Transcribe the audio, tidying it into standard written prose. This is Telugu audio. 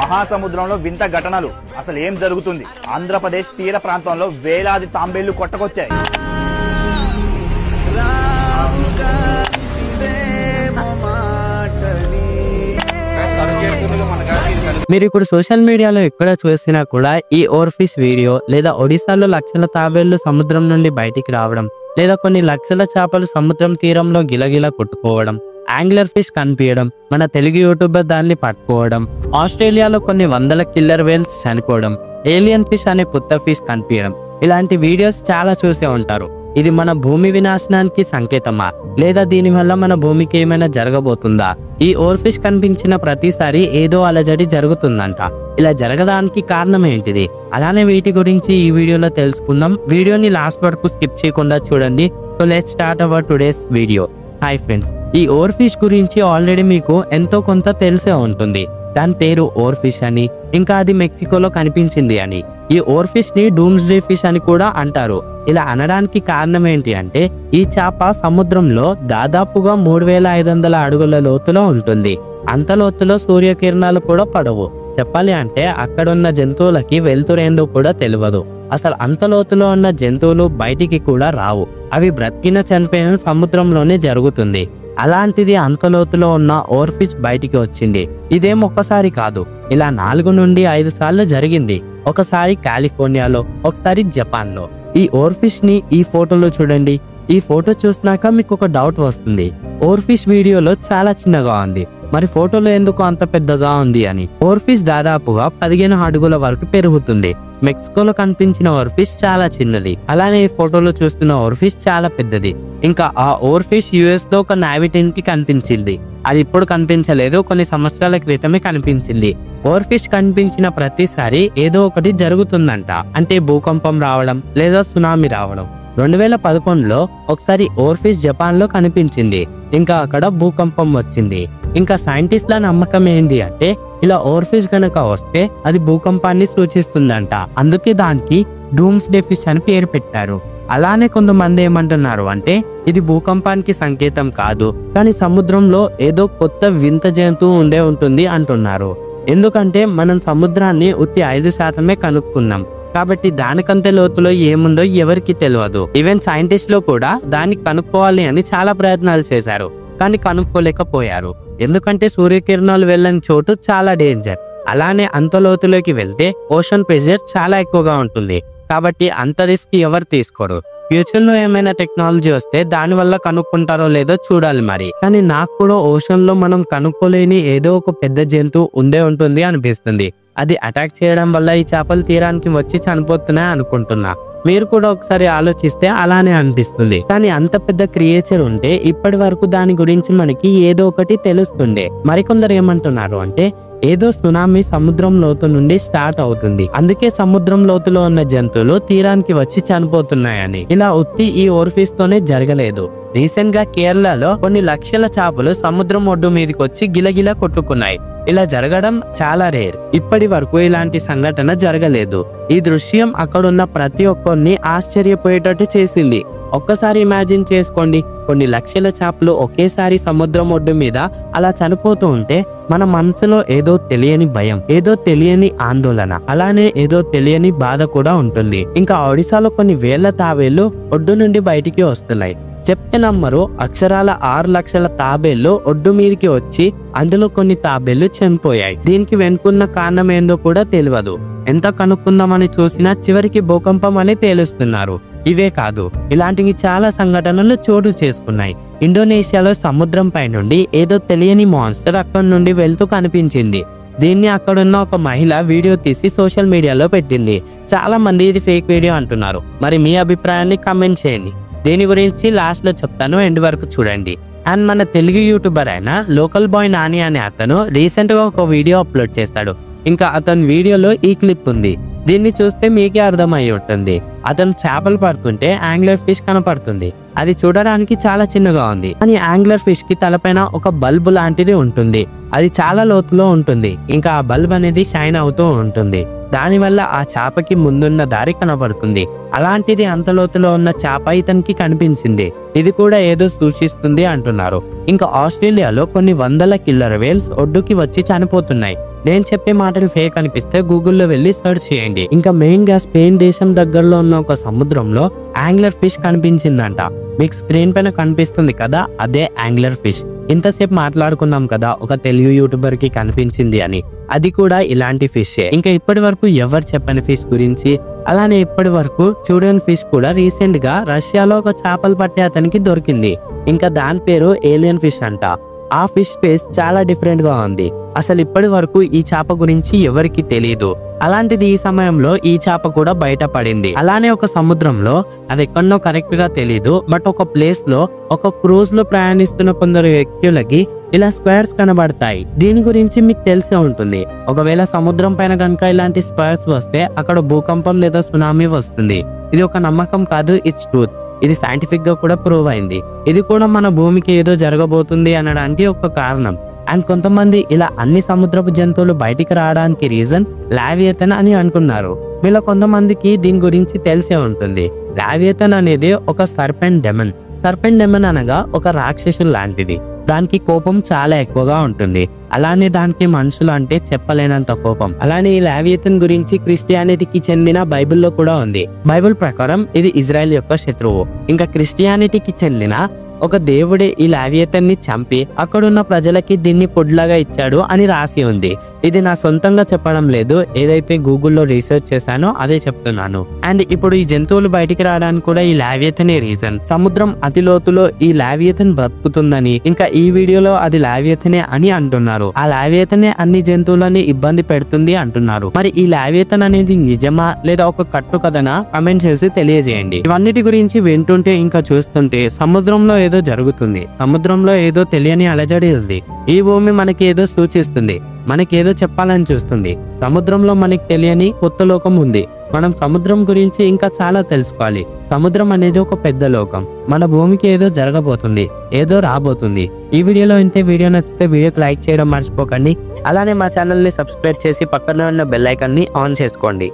మహాసముద్రంలో వింత ఘటనలు. అసలు ఏం జరుగుతుంది? ఆంధ్రప్రదేశ్ తీర ప్రాంతంలో వేలాది తాంబేళ్లు కొట్టకొచ్చాయి. మీరు ఇప్పుడు సోషల్ మీడియాలో ఎక్కడ చూసినా కూడా ఈ ఓవర్ ఫిష్ వీడియో, లేదా ఒడిశాలో లక్షల తాబేళ్లు సముద్రం నుండి బయటికి రావడం, లేదా కొన్ని లక్షల చేపలు సముద్రం తీరంలో గిలగిలా కొట్టుకోవడం, యాంగ్లర్ ఫిష్ కనిపించడం, మన తెలుగు యూట్యూబర్ దాన్ని పట్టుకోవడం, ఆస్ట్రేలియాలో కొన్ని వందల కిల్లర్ వేల్స్ చనిపోవడం, ఏలియన్ ఫిష్ అనే కొత్త ఫిష్ కనిపించడం, ఇలాంటి వీడియోస్ చాలా చూసే ఉంటారు. ఇది మన భూమి వినాశనానికి సంకేతమా, లేదా దీనివల్ల మన భూమికి ఏమైనా జరగబోతుందా? ఈ ఓవర్ ఫిష్ కనిపించిన ప్రతిసారి ఏదో అలజడి జరుగుతుందంట. ఇలా జరగడానికి కారణం ఏంటిది? అలానే వీటి గురించి ఈ వీడియోలో తెలుసుకుందాం. వీడియోని లాస్ట్ వరకు స్కిప్ చేయకుండా చూడండి. So let's start our today's video. Hi friends, ఈ ఓవర్ ఫిష్ గురించి ఆల్రెడీ మీకు ఎంతో కొంత తెలిసే ఉంటుంది. దాని పేరు ఓవర్ ఫిష్ అని, ఇంకా అది మెక్సికోలో కనిపించింది అని. ఈ ఓవర్ ఫిష్ ని డూమ్స్డే ఫిష్ అని కూడా అంటారు. ఇలా అనడానికి కారణం ఏంటి అంటే, ఈ చేప సముద్రంలో దాదాపుగా 3500 అడుగుల లోతులో ఉంటుంది. అంత లోతులో సూర్యకిరణాలు కూడా పడవు. చెప్పాలి అంటే అక్కడున్న జంతువులకి వెళ్తురేందో కూడా తెలియదు. అసలు అంత లోతులో ఉన్న జంతువులు బయటికి కూడా రావు. అవి బ్రతికిన చనిపోయిన సముద్రంలోనే జరుగుతుంది. అలాంటిది అంత లోతులో ఉన్న ఓవర్ ఫిష్ బయటికి వచ్చింది. ఇదేం ఒక్కసారి కాదు, ఇలా 4 నుండి 5 సార్లు జరిగింది. ఒకసారి కాలిఫోర్నియాలో, ఒకసారి జపాన్ లో. ఈ ఓవర్ ఫిష్ ని ఈ ఫోటోలో చూడండి. ఈ ఫోటో చూసినాక మీకు ఒక డౌట్ వస్తుంది, ఓవర్ ఫిష్ వీడియోలో చాలా చిన్నగా ఉంది, మరి ఫోటోలో ఎందుకు అంత పెద్దగా ఉంది అని. ఓవర్ ఫిష్ దాదాపుగా 15 అడుగుల వరకు పెరుగుతుంది. మెక్సికోలో కనిపించిన ఓవర్ ఫిష్ చాలా చిన్నది. అలానే ఈ ఫోటోలో చూస్తున్న ఓవర్ ఫిష్ చాలా పెద్దది. ఇంకా ఆ ఓవర్ ఫిష్ యుఎస్ లో ఒక నేవీ టీమ్ కి కనిపించింది. అది ఇప్పుడు కనిపించలేదు, కొన్ని సంవత్సరాల క్రితమే కనిపించింది. ఓవర్ ఫిష్ కనిపించిన ప్రతిసారి ఏదో ఒకటి జరుగుతుందంట. అంటే భూకంపం రావడం, లేదా సునామీ రావడం. 2011లో ఒకసారి ఓవర్ ఫిష్ జపాన్ లో కనిపించింది. ఇంకా అక్కడ భూకంపం వచ్చింది. ఇంకా సైంటిస్ట్ల నమ్మకం ఏంది అంటే, ఇలా ఓవర్ ఫిష్ గనక వస్తే అది భూకంపాన్ని సూచిస్తుందంట. అందుకే దానికి డూమ్స్డే ఫిష్ అని పేరు పెట్టారు. అలానే కొంతమంది ఏమంటున్నారు అంటే, ఇది భూకంపానికి సంకేతం కాదు, కానీ సముద్రంలో ఏదో కొత్త వింత జంతువు ఉండే ఉంటుంది అంటున్నారు. ఎందుకంటే మనం సముద్రాన్ని ఉత్తి 5% కనుక్కున్నాం. కాబట్టి దానికంతే లోతులో ఏముందో ఎవరికి తెలియదు. ఈవెన్ సైంటిస్టులు కూడా దాన్ని కనుక్కోవాలి అని చాలా ప్రయత్నాలు చేశారు, కానీ కనుక్కోలేకపోయారు. ఎందుకంటే సూర్యకిరణాలు వెళ్ళని చోటు చాలా డేంజర్. అలానే అంత లోతులోకి వెళ్తే ఓషన్ ప్రెషర్ చాలా ఎక్కువగా ఉంటుంది. కాబట్టి అంత రిస్క్ ఎవరు తీసుకోరు. ఫ్యూచర్ లో ఏమైనా టెక్నాలజీ వస్తే దాని వల్ల కనుక్కుంటారో లేదో చూడాలి మరి. కానీ నాకు కూడా ఓషన్ లో మనం కనుక్కోలేని ఏదో ఒక పెద్ద జంతువు ఉండే ఉంటుంది అనిపిస్తుంది. అది అటాక్ చేయడం వల్ల ఈ చేపలు తీరానికి వచ్చి చనిపోతున్నాయి అనుకుంటున్నా. మీరు కూడా ఒకసారి ఆలోచిస్తే అలానే అనిపిస్తుంది. కానీ అంత పెద్ద క్రియేచర్ ఉంటే ఇప్పటి వరకు దాని గురించి మనకి ఏదో ఒకటి తెలుస్తుండే. మరికొందరు ఏమంటున్నారు అంటే, ఏదో సునామీ సముద్రం లోతు నుండి స్టార్ట్ అవుతుంది, అందుకే సముద్రం లోతులో ఉన్న జంతువులు తీరానికి వచ్చి చనిపోతున్నాయని. ఇలా ఉత్తి ఈ ఓవర్ ఫిష్ తోనే జరగలేదు. రీసెంట్ గా కేరళలో కొన్ని లక్షల చేపలు సముద్రం ఒడ్డు మీదకి వచ్చి గిలగిలా కొట్టుకున్నాయి. ఇలా జరగడం చాలా రేర్. ఇప్పటి వరకు ఇలాంటి సంఘటన జరగలేదు. ఈ దృశ్యం అక్కడున్న ప్రతి ఒక్కరిని ఆశ్చర్యపోయేటట్టు చేసింది. ఒక్కసారి ఇమాజిన్ చేసుకోండి, కొన్ని లక్షల చేపలు ఒకేసారి సముద్రం ఒడ్డు మీద అలా చనిపోతూ ఉంటే మన మనసులో ఏదో తెలియని భయం, ఏదో తెలియని ఆందోళన, అలానే ఏదో తెలియని బాధ కూడా ఉంటుంది. ఇంకా ఒడిశాలో కొన్ని వేల తాబేళ్లు ఒడ్డు నుండి బయటికి వస్తున్నాయి. చెప్తే నమ్మరు, అక్షరాల 6 లక్షల తాబేళ్లు ఒడ్డు మీదకి వచ్చి అందులో కొన్ని తాబేళ్లు చనిపోయాయి. దీనికి వెనుకున్న కారణం ఏందో కూడా తెలియదు. ఎంత కనుక్కుందామని చూసినా చివరికి భూకంపం అని తేలుస్తున్నారు. ఇవే కాదు, ఇలాంటివి చాలా సంఘటనలు చోటు చేసుకున్నాయి. ఇండోనేషియాలో సముద్రం పై నుండి ఏదో తెలియని మాన్స్టర్ అక్కడి నుండి వెళ్తూ కనిపించింది. దీన్ని అక్కడున్న ఒక మహిళ వీడియో తీసి సోషల్ మీడియాలో పెట్టింది. చాలా మంది ఇది ఫేక్ వీడియో అంటున్నారు. మరి మీ అభిప్రాయాన్ని కామెంట్ చేయండి. దీని గురించి లాస్ట్ లో చెప్తాను, ఎండ్ వరకు చూడండి. అండ్ మన తెలుగు యూట్యూబర్ అయిన లోకల్ బాయ్ నాని అనే అతను రీసెంట్ గా ఒక వీడియో అప్లోడ్ చేస్తాడు. ఇంకా అతని వీడియోలో ఈ క్లిప్ ఉంది. దీన్ని చూస్తే మీకే అర్థమై ఉంటుంది. అతను చేపలు పడుతుంటే యాంగ్లర్ ఫిష్ కనపడుతుంది. అది చూడడానికి చాలా చిన్నగా ఉంది, కానీ యాంగ్లర్ ఫిష్ కి తలపైన ఒక బల్బ్ లాంటిది ఉంటుంది. అది చాలా లోతులో ఉంటుంది. ఇంకా ఆ బల్బ్ అనేది షైన్ అవుతూ ఉంటుంది. దానివల్ల ఆ చేపకి ముందున్న దారి కనబడుతుంది. అలాంటిది అంత లోతులో ఉన్న చేప ఇతనికి కనిపించింది. ఇది కూడా ఏదో సూచిస్తుంది అంటున్నారు. ఇంకా ఆస్ట్రేలియాలో కొన్ని వందల కిల్లర్ వేల్స్ ఒడ్డుకి వచ్చి చనిపోతున్నాయి. నేను చెప్పే మాటలు ఫేక్ అనిపిస్తే గూగుల్లో వెళ్ళి సెర్చ్ చేయండి. ఇంకా మెయిన్ గా స్పెయిన్ దేశం దగ్గరలో ఉన్న ఒక సముద్రంలో యాంగ్లర్ ఫిష్ కనిపించిందంట. మీకు స్క్రీన్ పైన కనిపిస్తుంది కదా, అదే యాంగ్లర్ ఫిష్. ఇంతసేపు మాట్లాడుకున్నాం కదా ఒక తెలుగు యూట్యూబర్ కి కనిపించింది అని, అది కూడా ఇలాంటి ఫిష్. ఇంకా ఇప్పటి వరకు ఎవరు చెప్పని ఫిష్ గురించి, అలానే ఇప్పటి వరకు చూడని ఫిష్ కూడా రీసెంట్ గా రష్యాలో ఒక చేపలు పట్టే అతనికి దొరికింది. ఇంకా దాని పేరు ఏలియన్ ఫిష్ అంట. ఆ ఫిష్ ఫేస్ చాలా డిఫరెంట్ గా ఉంది. అసలు ఇప్పటి వరకు ఈ చేప గురించి ఎవరికి తెలియదు. అలాంటిది ఈ సమయంలో ఈ చేప కూడా బయటపడింది. అలానే ఒక సముద్రంలో, అది ఎక్కడో కరెక్ట్ గా తెలీదు, బట్ ఒక ప్లేస్ లో ఒక క్రూజ్ లో ప్రయాణిస్తున్న కొందరు వ్యక్తులకి ఇలా స్క్వేర్స్ కనబడతాయి. దీని గురించి మీకు తెలిసే ఉంటుంది. ఒకవేళ సముద్రం పైన కనుక ఇలాంటి స్క్వేర్స్ వస్తే అక్కడ భూకంపం లేదా సునామీ వస్తుంది. ఇది ఒక నమ్మకం కాదు, ఇట్స్ ట్రూత్. ఇది సైంటిఫిక్ గా కూడా ప్రూవ్ అయింది. ఇది కూడా మన భూమికి ఏదో జరగబోతుంది అనడానికి ఒక కారణం. అండ్ కొంతమంది ఇలా అన్ని సముద్రపు జంతువులు బయటికి రావడానికి రీజన్ లావియతన్ అని అంటున్నారు. మీలో కొంతమందికి దీని గురించి తెలిసే ఉంటుంది. లావియతన్ అనేది ఒక సర్పెంట్ డెమన్. సర్పెంట్ డెమన్ అనగా ఒక రాక్షసుడు లాంటిది. దానికి కోపం చాలా ఎక్కువగా ఉంటుంది. అలానే దానికి మనుషులు అంటే చెప్పలేనంత కోపం. అలానే ఈ లావియతన్ గురించి క్రిస్టియానిటీకి చెందిన బైబిల్లో కూడా ఉంది. బైబిల్ ప్రకారం ఇది ఇజ్రాయెల్ యొక్క శత్రువు. ఇంకా క్రిస్టియానిటీకి చెందిన ఒక దేవుడే ఈ లావియతన్ ని చంపి అక్కడున్న ప్రజలకి దీన్ని పొడ్లాగా ఇచ్చాడు అని రాసి ఉంది. ఇది నా సొంతంగా చెప్పడం లేదు, ఏదైతే గూగుల్లో రీసెర్చ్ చేశానో అదే చెప్తున్నాను. అండ్ ఇప్పుడు ఈ జంతువులు బయటికి రావడానికి కూడా ఈ లావియతనే రీజన్. సముద్రం అతి లోతులో ఈ లావియతన్ బ్రతుకుతుందని, ఇంకా ఈ వీడియోలో అది లావియతనే అని అంటున్నారు. ఆ లావియతనే అన్ని జంతువులని ఇబ్బంది పెడుతుంది అంటున్నారు. మరి ఈ లావియతన్ అనేది నిజమా లేదా ఒక కట్టు కథనా? కమెంట్ చేసి తెలియజేయండి. ఇవన్నిటి గురించి వింటుంటే ఇంకా చూస్తుంటే సముద్రంలో ఏదో జరుగుతుంది. సముద్రంలో ఏదో తెలియని అలజడి ఉంది. ఈ భూమి మనకి ఏదో సూచిస్తుంది, మనకేదో చెప్పాలని చూస్తుంది. సముద్రంలో మనకి తెలియని కొత్త లోకం ఉంది. మనం సముద్రం గురించి ఇంకా చాలా తెలుసుకోవాలి. సముద్రం అనేది ఒక పెద్ద లోకం. మన భూమికి ఏదో జరగబోతుంది, ఏదో రాబోతుంది. ఈ వీడియోలో ఇంతే. వీడియో నచ్చితే వీడియోకి లైక్ చేయడం మర్చిపోకండి. అలానే మా ఛానల్ ని సబ్స్క్రైబ్ చేసి పక్కన ఉన్న బెల్ ఐకాన్ ని ఆన్ చేసుకోండి.